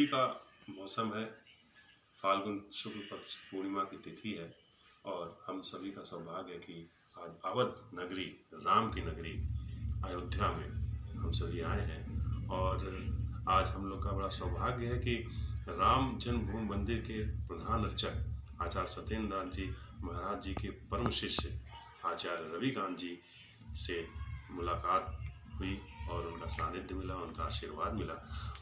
होली का मौसम है। फाल्गुन शुक्ल पक्ष पूर्णिमा की तिथि है और हम सभी का सौभाग्य है कि आज अवध नगरी, राम की नगरी अयोध्या में हम सभी आए हैं। और आज हम लोग का बड़ा सौभाग्य है कि राम जन्मभूमि मंदिर के प्रधान अर्चक आचार्य सत्येंद्र नाथ जी महाराज जी के परम शिष्य आचार्य रविकांत जी से मुलाकात हुई और उनका सानिध्य मिला, उनका आशीर्वाद मिला।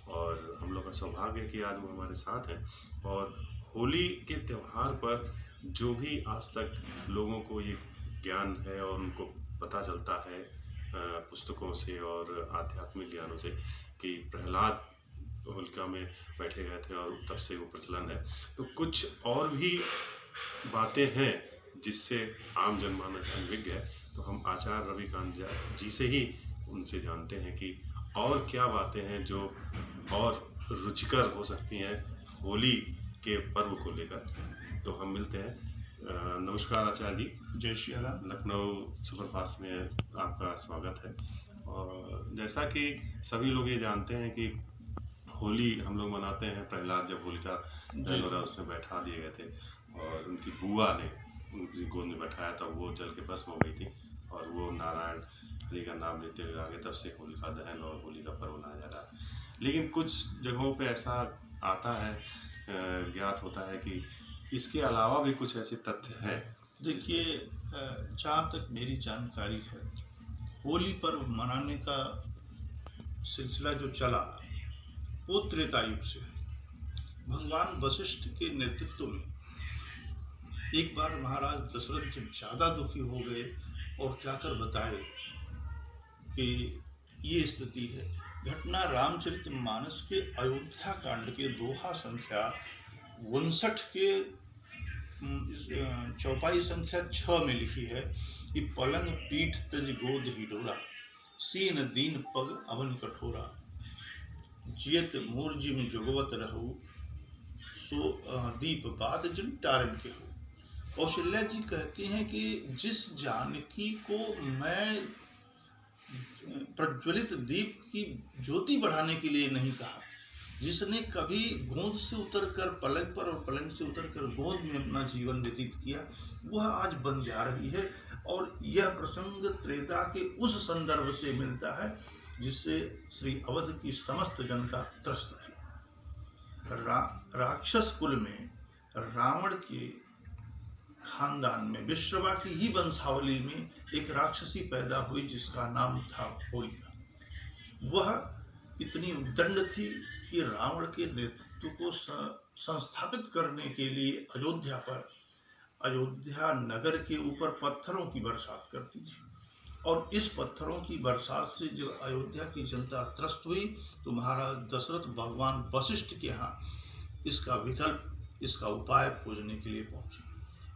और हम लोग का सौभाग्य है कि आज वो हमारे साथ हैं। और होली के त्यौहार पर जो भी आज तक लोगों को ये ज्ञान है और उनको पता चलता है पुस्तकों से और आध्यात्मिक ज्ञानों से कि प्रहलाद होलिका में बैठे गए थे और तब से वो प्रचलन है। तो कुछ और भी बातें हैं जिससे आम जनमानस अनभिज्ञ है, तो हम आचार्य रविकांत जी से ही उनसे जानते हैं कि और क्या बातें हैं जो और रुचिकर हो सकती हैं होली के पर्व को लेकर। तो हम मिलते हैं। नमस्कार आचार्य जी। जय श्री राम। लखनऊ सुपरफास्ट में आपका स्वागत है। और जैसा कि सभी लोग ये जानते हैं कि होली हम लोग मनाते हैं, प्रहलाद जब होलिका दहन हो रहा उसमें बैठा दिए गए थे और उनकी बुआ ने उनकी गोद में बैठाया था, वो जल के भस्म हो गई थी और वो नारायण हरि का नाम लेते हुए आगे, तब से होलिका दहन और होली का पर्व मनाया जा रहा है। लेकिन कुछ जगहों पे ऐसा आता है, ज्ञात होता है कि इसके अलावा भी कुछ ऐसे तथ्य हैं। देखिए, जहाँ तक मेरी जानकारी है, होली पर्व मनाने का सिलसिला जो चला वो त्रेता युग से है। भगवान वशिष्ठ के नेतृत्व में एक बार महाराज दशरथ जब ज़्यादा दुखी हो गए और जाकर बताए कि ये स्थिति है। घटना रामचरितमानस के अयोध्या कांड के दोहा संख्या 59 के चौपाई संख्या 6 में लिखी है कि पलंग पीठ तज गोद ही डोरा, सीन दीन पग अवन कठोरा, जियत मूर्जिम जुगवत रहू, सो दीप बाद जिन टारन के हो। कौशल्या जी कहती हैं कि जिस जानकी को मैं प्रज्वलित दीप की ज्योति बढ़ाने के लिए नहीं कहा, जिसने कभी गोद से उतरकर पलंग पर और पलंग से उतरकर गोद में अपना जीवन व्यतीत किया, वह आज बन जा रही है। और यह प्रसंग त्रेता के उस संदर्भ से मिलता है जिससे श्री अवध की समस्त जनता त्रस्त थी। राक्षस कुल में रावण के खानदान में विश्रवा की ही वंशावली में एक राक्षसी पैदा हुई जिसका नाम था होलिका। वह इतनी उद्दंड थी कि रावण के नेतृत्व को संस्थापित करने के लिए अयोध्या नगर के ऊपर पत्थरों की बरसात करती थी। और इस पत्थरों की बरसात से जब अयोध्या की जनता त्रस्त हुई तो महाराज दशरथ भगवान वशिष्ठ के यहाँ इसका विकल्प, इसका उपाय खोजने के लिए पहुंचे।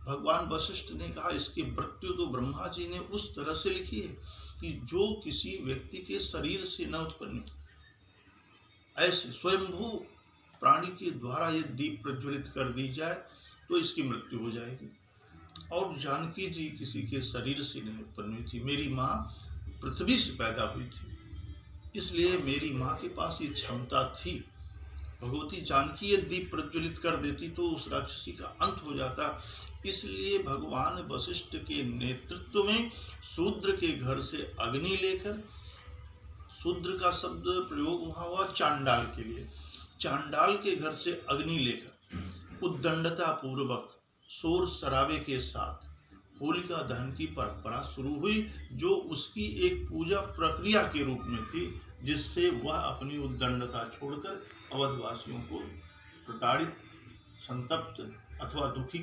भगवान वशिष्ठ ने कहा, इसकी मृत्यु तो ब्रह्मा जी ने उस तरह से लिखी है कि जो किसी व्यक्ति के शरीर से न उत्पन्न, ऐसे स्वयंभू प्राणी के द्वारा ये दीप प्रज्वलित कर दी जाए तो इसकी मृत्यु हो जाएगी। और जानकी जी किसी के शरीर से नहीं उत्पन्न हुई थी, मेरी माँ पृथ्वी से पैदा हुई थी, इसलिए मेरी माँ के पास ये क्षमता थी। भगवती जानकी ये दीप प्रज्वलित कर देती तो उस राक्षसी का अंत हो जाता। इसलिए भगवान वशिष्ठ के नेतृत्व में शूद्र के घर से अग्नि लेकर, शूद्र का शब्द प्रयोग वहाँ हुआ चांडाल के लिए, चांडाल के घर से अग्नि लेकर उद्दंडता पूर्वक शोर शराबे के साथ होलिका दहन की परंपरा शुरू हुई, जो उसकी एक पूजा प्रक्रिया के रूप में थी, जिससे वह अपनी उद्दंडता छोड़कर अवधवासियों को प्रताड़ित, संतप्त अथवा दुखी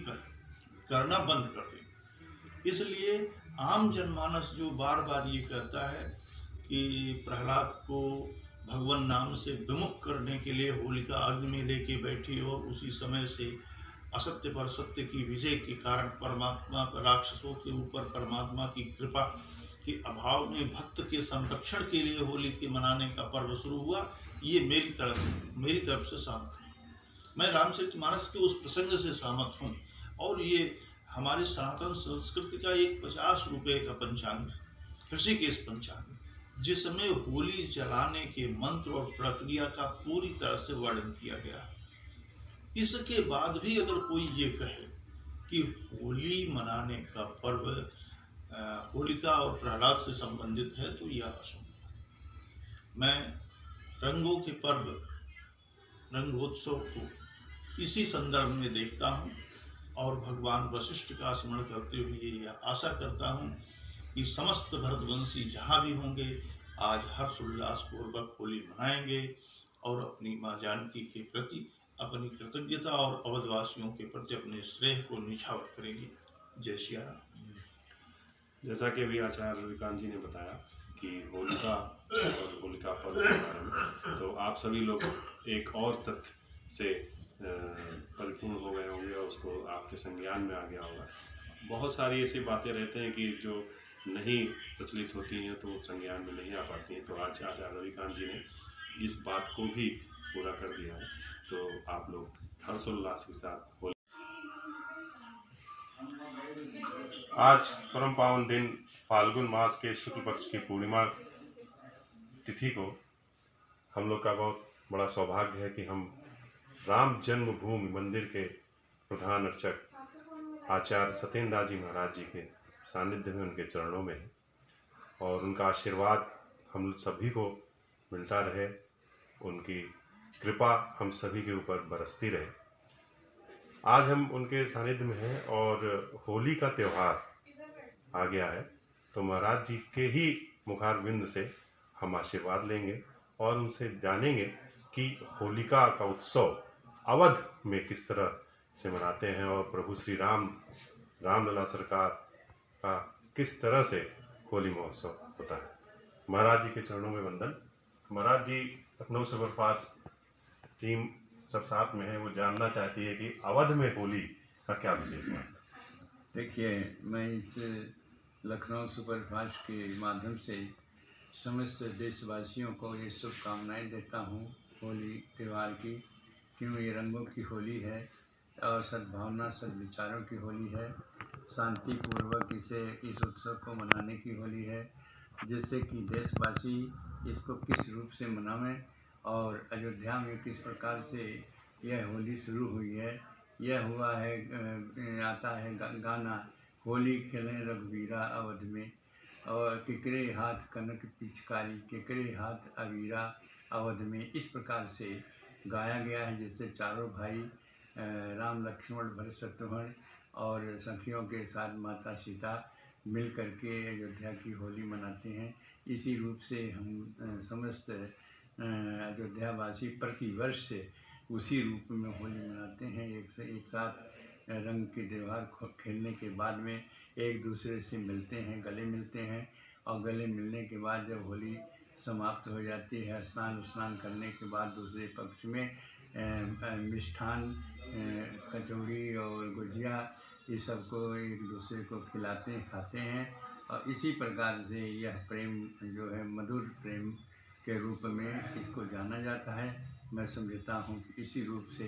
करना बंद कर दे। इसलिए आम जनमानस जो बार बार ये कहता है कि प्रहलाद को भगवान नाम से विमुख करने के लिए होलिका अग्नि में लेके बैठी और उसी समय से असत्य पर सत्य की विजय के कारण परमात्मा राक्षसों के ऊपर परमात्मा की कृपा के अभाव में भक्त के संरक्षण के लिए होली के मनाने का पर्व शुरू हुआ, ये मेरी तरफ से सहमत हूँ। मैं रामचरितमानस के उस प्रसंग से सहमत हूँ। और ये हमारे सनातन संस्कृति का एक 50 रुपये का पंचांग, ऋषिकेश पंचांग, जिसमें होली जलाने के मंत्र और प्रक्रिया का पूरी तरह से वर्णन किया गया है। इसके बाद भी अगर कोई ये कहे कि होली मनाने का पर्व होलिका और प्रहलाद से संबंधित है तो यह असंभव। मैं रंगों के पर्व रंगोत्सव को इसी संदर्भ में देखता हूँ और भगवान वशिष्ठ का स्मरण करते हुए यह आशा करता हूँ कि समस्त भरतवंशी जहाँ भी होंगे आज हर्षोल्लास पूर्वक होली मनाएंगे और अपनी माँ जानकी के प्रति अपनी कृतज्ञता और अवधवासियों के प्रति अपने श्रेय को निछावर करेंगे। जय सिया राम। जैसा कि अभी आचार्य रविकांत जी ने बताया कि होलिका और होलिका पर्व के बारे में, तो आप सभी लोग एक और तथ्य से परिपूर्ण हो गए होंगे और उसको आपके संज्ञान में आ गया होगा। बहुत सारी ऐसी बातें रहते हैं कि जो नहीं प्रचलित होती हैं तो संज्ञान में नहीं आ पाती हैं। तो आज आचार्य रविकांत जी ने इस बात को भी पूरा कर दिया है। तो आप लोग हर्षोल्लास के साथ होली। आज परम पावन दिन फाल्गुन मास के शुक्ल पक्ष की पूर्णिमा तिथि को हम लोग का बहुत बड़ा सौभाग्य है कि हम राम जन्मभूमि मंदिर के प्रधान अर्चक आचार्य सत्येंद्र दास जी महाराज जी के सानिध्य में उनके चरणों में है और उनका आशीर्वाद हम सभी को मिलता रहे, उनकी कृपा हम सभी के ऊपर बरसती रहे। आज हम उनके सानिध्य में हैं और होली का त्यौहार आ गया है, तो महाराज जी के ही मुखारविंद से हम आशीर्वाद लेंगे और उनसे जानेंगे कि होलिका का उत्सव अवध में किस तरह से मनाते हैं और प्रभु श्री रामलला सरकार का किस तरह से होली महोत्सव होता है। महाराज जी के चरणों में वंदन। महाराज जी लखनऊ सुपरफास्ट टीम सब साथ में है, वो जानना चाहती है कि अवध में होली का क्या विशेष है। देखिए, मैं इस लखनऊ सुपरफास्ट के माध्यम से समस्त देशवासियों को ये शुभकामनाएं देता हूँ होली त्यौहार की, क्यों ये रंगों की होली है और सद्भावना सद्विचारों की होली है। शांतिपूर्वक इस उत्सव को मनाने की होली है, जिससे कि देशवासी इसको किस रूप से मनावें और अयोध्या में किस प्रकार से यह होली शुरू हुई है। यह हुआ है, आता है गाना, होली खेलें रघुवीरा अवध में, और किकरे हाथ कनक पिचकारी किकरे हाथ अवीरा अवध में। इस प्रकार से गाया गया है, जिससे चारों भाई राम लक्ष्मण भरत शत्रुघ्न और सखियों के साथ माता सीता मिल करके अयोध्या की होली मनाते हैं। इसी रूप से हम समस्त अयोध्यावासी प्रतिवर्ष उसी रूप में होली मनाते हैं। एक साथ रंग के त्यौहार खेलने के बाद में एक दूसरे से मिलते हैं, गले मिलते हैं, और गले मिलने के बाद जब होली समाप्त हो जाती है, स्नान करने के बाद दूसरे पक्ष में मिष्ठान, कचौड़ी और गुजिया ये सबको एक दूसरे को खिलाते हैं, खाते हैं। और इसी प्रकार से यह प्रेम जो है मधुर प्रेम के रूप में इसको जाना जाता है। मैं समझता हूँ कि इसी रूप से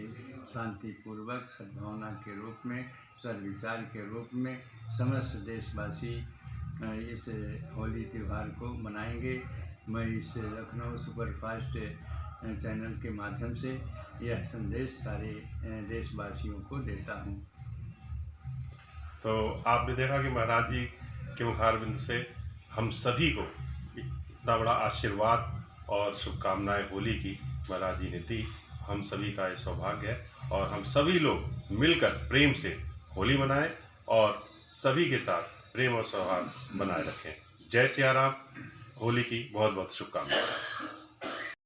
शांतिपूर्वक सद्भावना के रूप में, सद्विचार के रूप में समस्त देशवासी इस होली त्यौहार को मनाएंगे। मैं इस लखनऊ सुपरफास्ट चैनल के माध्यम से यह संदेश सारे देशवासियों को देता हूँ। तो आपने देखा कि महाराज जी के मुखारबिंद से हम सभी को इतना बड़ा आशीर्वाद और शुभकामनाएं होली की महाराज जी ने दी। हम सभी का ये सौभाग्य है और हम सभी लोग मिलकर प्रेम से होली मनाएं और सभी के साथ प्रेम और सौहार्द बनाए रखें। जय सिया राम। होली की बहुत बहुत शुभकामनाएं।